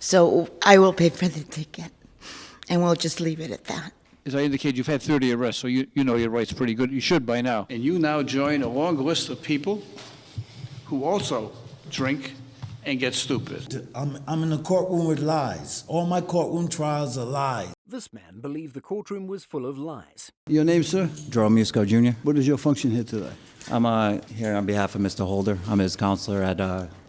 So I will pay for the ticket, and we'll just leave it at that. As I indicated, you've had 30 arrests, so you know your rights pretty good. You should by now. And you now join a long list of people who also drink and get stupid. I'm in a courtroom with lies. All my courtroom trials are lies. This man believed the courtroom was full of lies. Your name, sir? Jerome Musco Jr. What is your function here today? I'm here on behalf of Mr. Holder. I'm his counselor at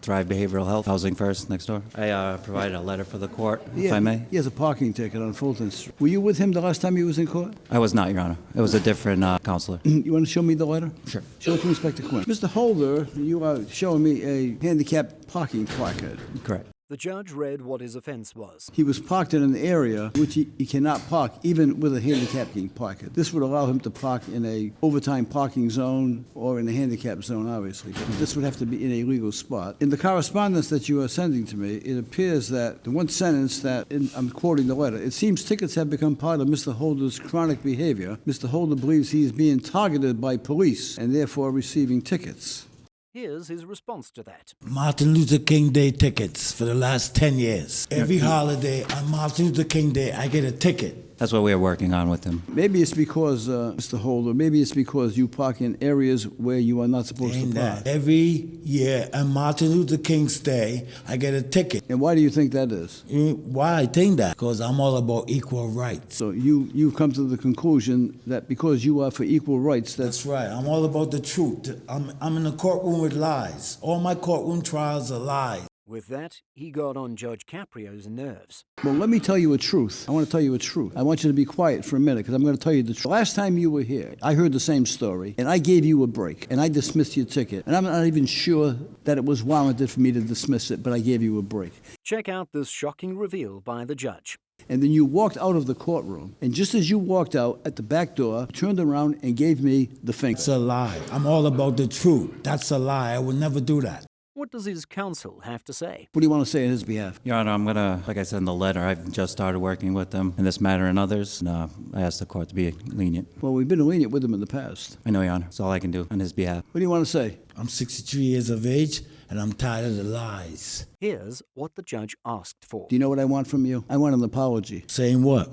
Thrive Behavioral Health, Housing First, next door. I provided a letter for the court, if I may. He has a parking ticket on Fulton Street. Were you with him the last time he was in court? I was not, Your Honor. It was a different counselor. You want to show me the letter? Sure. Show it to Inspector Quinn. Mr. Holder, you are showing me a handicapped parking placard. Correct. The judge read what his offense was. He was parked in an area which he cannot park, even with a handicapping placard. This would allow him to park in a overtime parking zone or in a handicap zone, obviously. But this would have to be in a legal spot. In the correspondence that you are sending to me, it appears that the one sentence that, I'm quoting the letter, it seems tickets have become part of Mr. Holder's chronic behavior. Mr. Holder believes he is being targeted by police and therefore receiving tickets. Here's his response to that. Martin Luther King Day tickets for the last 10 years. Every holiday on Martin Luther King Day, I get a ticket. That's what we are working on with him. Maybe it's because, Mr. Holder, maybe it's because you park in areas where you are not supposed to park. Every year on Martin Luther King's Day, I get a ticket. And why do you think that is? Why I think that? Because I'm all about equal rights. So you've come to the conclusion that because you are for equal rights, That's right. I'm all about the truth. I'm in a courtroom with lies. All my courtroom trials are lies. With that, he got on Judge Caprio's nerves. Well, let me tell you a truth. I want to tell you a truth. I want you to be quiet for a minute because I'm going to tell you the truth. Last time you were here, I heard the same story, and I gave you a break, and I dismissed your ticket. And I'm not even sure that it was warranted for me to dismiss it, but I gave you a break. Check out this shocking reveal by the judge. And then you walked out of the courtroom, and just as you walked out at the back door, turned around and gave me the finger. It's a lie. I'm all about the truth. That's a lie. I would never do that. What does his counsel have to say? What do you want to say on his behalf? Your Honor, I'm going to, like I said in the letter, I've just started working with them in this matter and others. And, I asked the court to be lenient. Well, we've been lenient with him in the past. I know, Your Honor. That's all I can do on his behalf. What do you want to say? I'm 63 years of age, and I'm tired of the lies. Here's what the judge asked for. Do you know what I want from you? I want an apology. Saying what?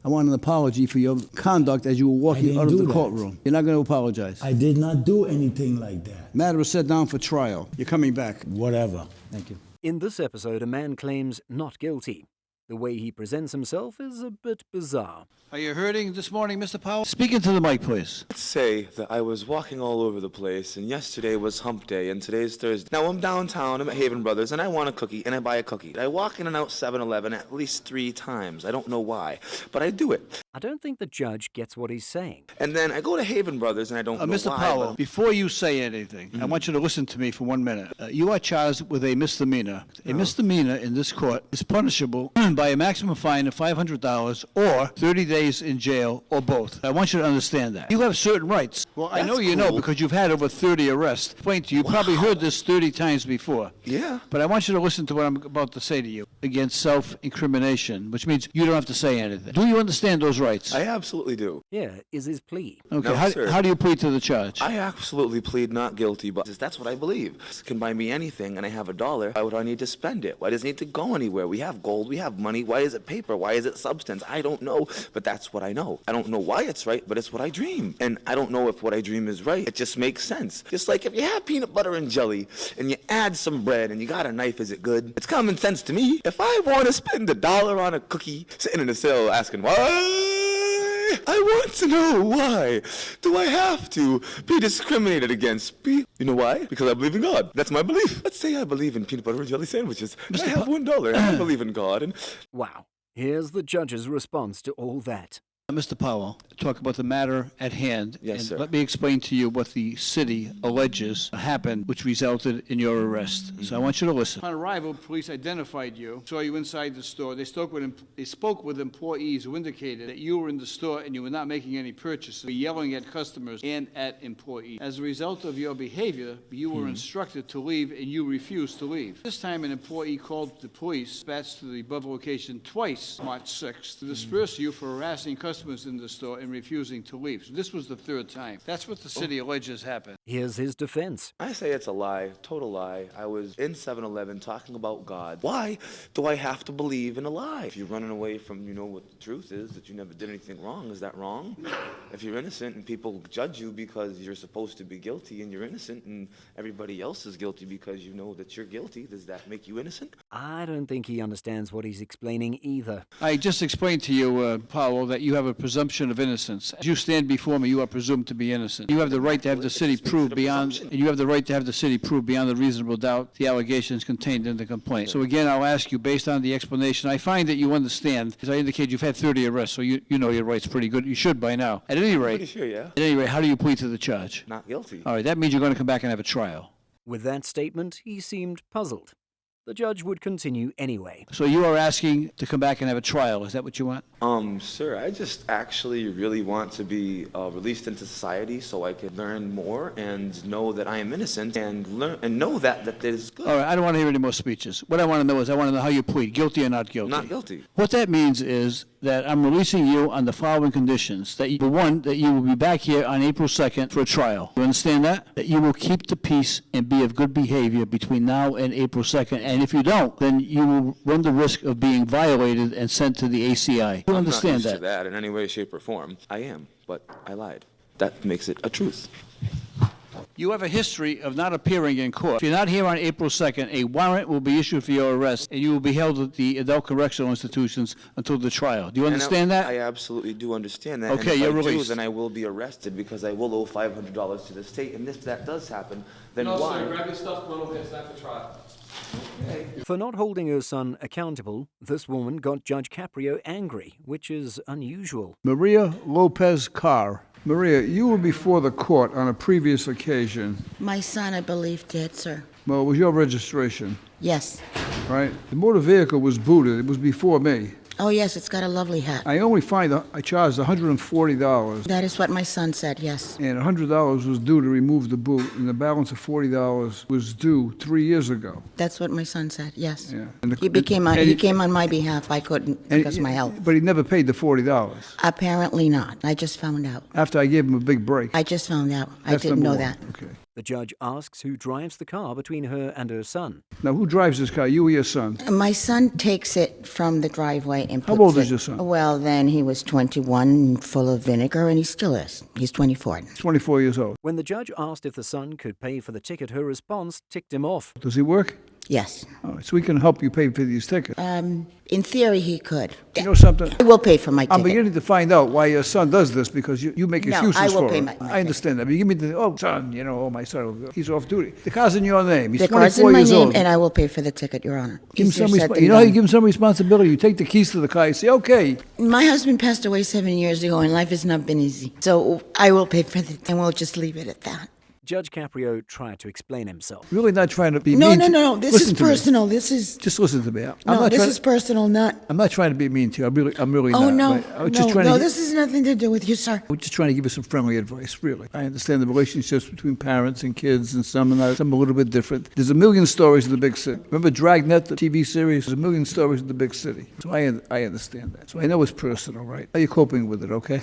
I want an apology for your conduct as you were walking out of the courtroom. You're not going to apologize. I did not do anything like that. Matter is set down for trial. You're coming back. Whatever. Thank you. In this episode, a man claims not guilty. The way he presents himself is a bit bizarre. Are you hurting this morning, Mr. Powell? Speak into the mic, please. Let's say that I was walking all over the place, and yesterday was hump day, and today's Thursday. Now I'm downtown, I'm at Haven Brothers, and I want a cookie, and I buy a cookie. I walk in and out 7-Eleven at least 3 times. I don't know why, but I do it. I don't think the judge gets what he's saying. And then I go to Haven Brothers, and I don't know Mr. why. Powell, before you say anything, I want you to listen to me for 1 minute. You are charged with a misdemeanor. A misdemeanor in this court is punishable by a maximum fine of $500 or 30 days in jail or both. I want you to understand that. You have certain rights. Well, I know you know because you've had over 30 arrests. Explain to you. You probably heard this 30 times before. Yeah. But I want you to listen to what I'm about to say to you against self-incrimination, which means you don't have to say anything. Do you understand those rights? I absolutely do. Here is his plea. Okay, No, sir. how do you plead to the charge? I absolutely plead not guilty, but that's what I believe. This can buy me anything, and I have $1. Why would I need to spend it? Why does it need to go anywhere? We have gold, we have money. Why is it paper? Why is it substance? I don't know, but that's what I know. I don't know why it's right, but it's what I dream. And I don't know if what I dream is right. It just makes sense. Just like if you have peanut butter and jelly, and you add some bread, and you got a knife, is it good? It's common sense to me. If I want to spend $1 on a cookie, sitting in a cell asking, why? I want to know why. Do I have to be discriminated against? You know why? Because I believe in God. That's my belief. Let's say I believe in peanut butter and jelly sandwiches. I have $1 and I believe in God. And Wow. Here's the judge's response to all that. Mr. Powell, talk about the matter at hand. Yes, and sir. let me explain to you what the city alleges happened, which resulted in your arrest. So I want you to listen. Upon arrival, police identified you, saw you inside the store. They spoke with employees who indicated that you were in the store and you were not making any purchases, yelling at customers and at employees. As a result of your behavior, you were instructed to leave and you refused to leave. This time, an employee called the police, dispatched to the above location twice, March 6th, to disperse you for harassing customers customers in the store and refusing to leave. So this was the third time. That's what the city alleges happened. Here's his defense. I say it's a lie, total lie. I was in 7-Eleven talking about God. Why do I have to believe in a lie? If you're running away from, what the truth is, that you never did anything wrong, is that wrong? If you're innocent and people judge you because you're supposed to be guilty and you're innocent and everybody else is guilty because you know that you're guilty, does that make you innocent? I don't think he understands what he's explaining either. I just explained to you, Paolo, that you have a presumption of innocence. As you stand before me, you are presumed to be innocent. You have the right to have the city prove beyond the reasonable doubt the allegations contained in the complaint. So again, I'll ask you, based on the explanation, I find that you understand, as I indicated, you've had 30 arrests, so you know your rights pretty good. You should by now. At any rate, Pretty sure, yeah. At any rate, how do you plead to the charge? Not guilty. All right, that means you're going to come back and have a trial. With that statement, he seemed puzzled. The judge would continue anyway. So you are asking to come back and have a trial. Is that what you want? Sir, I just actually really want to be released into society so I can learn more and know that I am innocent and know that is good. All right, I don't want to hear any more speeches. What I want to know is I want to know how you plead, guilty or not guilty. Not guilty. What that means is that I'm releasing you on the following conditions. That you, one, that you will be back here on April 2nd for a trial. You understand that? That you will keep the peace and be of good behavior between now and April 2nd. And if you don't, then you will run the risk of being violated and sent to the ACI. You understand I'm not used that? to that in any way, shape, or form. I am, but I lied. That makes it a truth. You have a history of not appearing in court. If you're not here on April 2nd, a warrant will be issued for your arrest, and you will be held at the adult correctional institutions until the trial. Do you understand that? I absolutely do understand that. Okay, and if you're I released. do, then I will be arrested because I will owe $500 to the state. And if that does happen, then why? grab your stuff, little. It's not the trial. For not holding her son accountable, this woman got Judge Caprio angry, which is unusual. Maria Lopez Carr. Maria, you were before the court on a previous occasion. My son, I believe, did, sir. Well, it was your registration, Yes. right? The motor vehicle was booted. It was before me. Oh, yes, it's got a lovely hat. I charged $140, That is what my son said, yes. and $100 was due to remove the boot, and the balance of $40 was due 3 years ago. That's what my son said, yes. Yeah. And He came on my behalf. I couldn't because of my health. But he never paid the $40 Apparently not. I just found out. after I gave him a big break. I just found out. I That's didn't number know one. that. Okay. The judge asks who drives the car between her and her son. Now, who drives this car, you or your son? My son takes it from the driveway and How puts old is it- your son? Well, then he was 21, full of vinegar, and he still is. He's 24. He's 24 years old. When the judge asked if the son could pay for the ticket, her response ticked him off. Does he work? Yes. All right, so we can help you pay for these tickets. In theory, he could. You know something? I will pay for my I'm ticket. beginning to find out why your son does this, because you make No, excuses I will for pay him. my I understand that. But you give me son, my son, he's off duty. The car's in your name. He's The car's 24 in my years name, old. and I will pay for the ticket, Your Honor. Give him Easier some said than you know how you done. give him some responsibility? You take the keys to the car, you say, okay. My husband passed away 7 years ago, and life has not been easy. So I will pay for it, and we'll just leave it at that. Judge Caprio tried to explain himself. Really not trying to be No, mean no, to- no, this Listen is to me. personal. This is, Just listen to me. I'm no, not this trying is personal, not, I'm not trying to be mean to you. I'm really oh, not. no, right? I was just trying no, to this has nothing to do with you, sir. We're just trying to give you some friendly advice, really. I understand the relationships between parents and kids, and some are a little bit different. There's a million stories in the big city. Remember Dragnet, the TV series? There's a million stories in the big city. So I understand that. So I know it's personal, right? How are you coping with it, okay?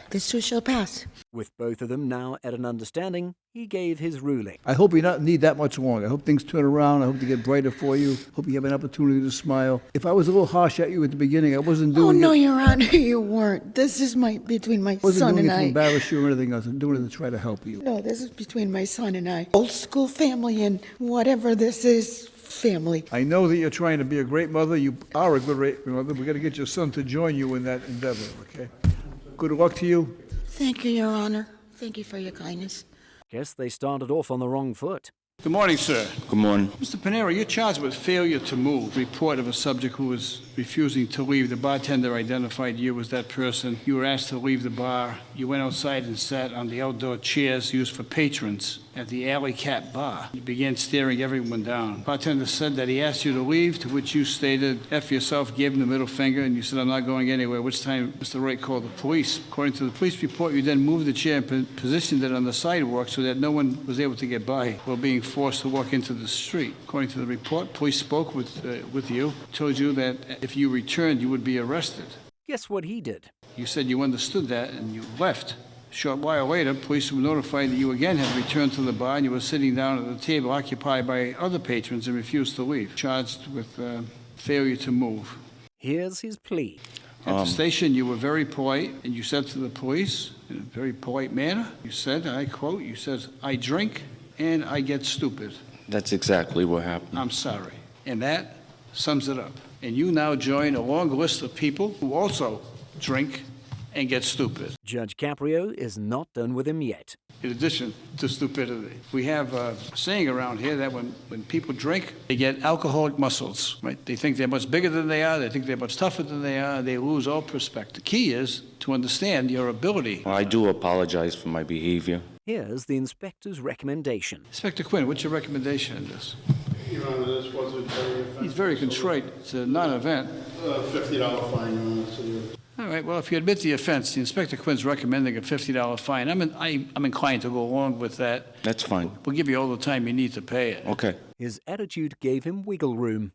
This too shall pass. With both of them now at an understanding, he gave his ruling. I hope you not need that much longer. I hope things turn around. I hope they get brighter for you. Hope you have an opportunity to smile. If I was a little harsh at you at the beginning, I wasn't Oh, doing no, it. Your Honor, you weren't. This is between my I wasn't son doing and it to I. embarrass you or anything else. I'm doing it to try to help you. No, this is between my son and I. Old school family, and whatever this is, family. I know that you're trying to be a great mother. You are a great mother. We got to get your son to join you in that endeavor, okay? Good luck to you. Thank you, Your Honor. Thank you for your kindness. Guess they started off on the wrong foot. Good morning, sir. Good morning. Mr. Panero, you're charged with failure to move. Report of a subject who was refusing to leave. The bartender identified you as that person. You were asked to leave the bar. You went outside and sat on the outdoor chairs used for patrons at the Alley Cat Bar. You began staring everyone down. Bartender said that he asked you to leave, to which you stated, F yourself, gave him the middle finger, and you said, I'm not going anywhere, which time Mr. Wright called the police. According to the police report, you then moved the chair and positioned it on the sidewalk so that no one was able to get by while being forced to walk into the street. According to the report, police spoke with you, told you that if you returned, you would be arrested. Guess what he did? You said you understood that and you left. A short while later, police were notified that you again had returned to the bar and you were sitting down at the table occupied by other patrons and refused to leave, charged with failure to move. Here's his plea. At the station, you were very polite, and you said to the police, in a very polite manner, you said, I quote, you said, I drink and I get stupid. That's exactly what happened. I'm sorry. And that sums it up. And you now join a long list of people who also drink and get stupid, Judge Caprio is not done with him yet. in addition to stupidity. We have a saying around here that when people drink, they get alcoholic muscles, right? They think they're much bigger than they are. They think they're much tougher than they are. They lose all perspective. The key is to understand your ability. I do apologize for my behavior. Here's the inspector's recommendation. Inspector Quinn, what's your recommendation in this? Your Honor, this was a very offensive. He's very contrite. It's a non-event. $50 fine, Your Honor, so All right, well, if you admit the offense, the Inspector Quinn's recommending a $50 fine. I'm inclined to go along with that. That's fine. We'll give you all the time you need to pay it. Okay. His attitude gave him wiggle room.